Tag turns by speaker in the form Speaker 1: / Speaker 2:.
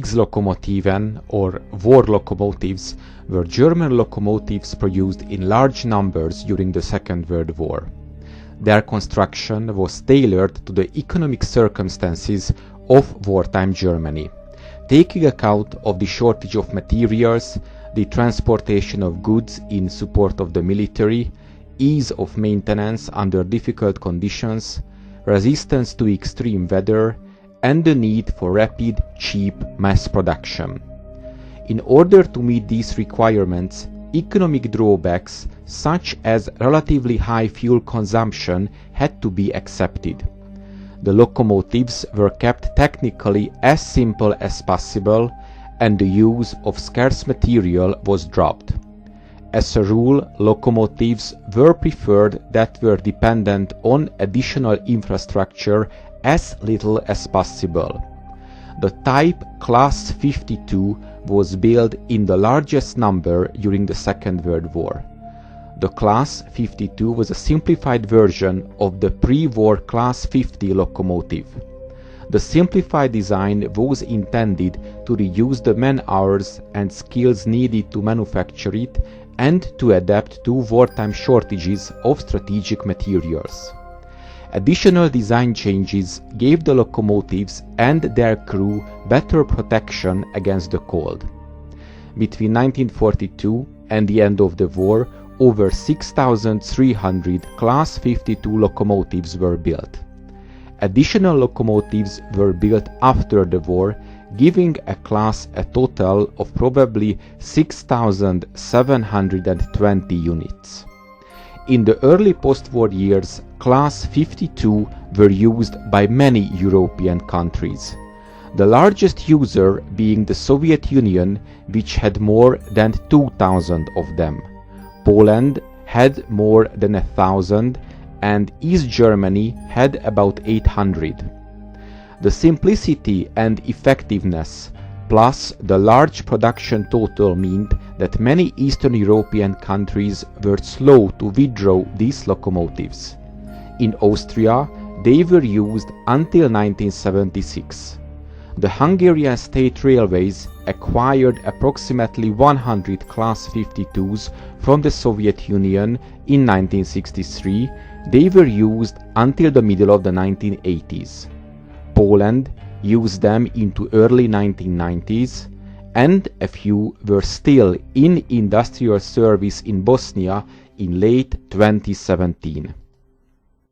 Speaker 1: Kriegslokomotiven, or war locomotives, were German locomotives produced in large numbers during the Second World War. Their construction was tailored to the economic circumstances of wartime Germany, taking account of the shortage of materials, the transportation of goods in support of the military, ease of maintenance under difficult conditions, resistance to extreme weather, and the need for rapid, cheap mass production. In order to meet these requirements, economic drawbacks such as relatively high fuel consumption had to be accepted. The locomotives were kept technically as simple as possible, and the use of scarce material was dropped. As a rule, locomotives were preferred that were dependent on additional infrastructure as little as possible. The type Class 52 was built in the largest number during the Second World War. The Class 52 was a simplified version of the pre-war Class 50 locomotive. The simplified design was intended to reduce the man-hours and skills needed to manufacture it and to adapt to wartime shortages of strategic materials. Additional design changes gave the locomotives and their crew better protection against the cold. Between 1942 and the end of the war, over 6,300 Class 52 locomotives were built. Additional locomotives were built after the war, giving a class a total of probably 6,720 units. In the early post-war years, Class 52 were used by many European countries, the largest user being the Soviet Union, which had more than 2,000 of them. Poland had more than 1,000, and East Germany had about 800. The simplicity and effectiveness, plus the large production total, meant that many Eastern European countries were slow to withdraw these locomotives. In Austria, they were used until 1976. The Hungarian State Railways acquired approximately 100 Class 52s from the Soviet Union in 1963. They were used until the middle of the 1980s. Poland used them into early 1990s, and a few were still in industrial service in Bosnia in late 2017.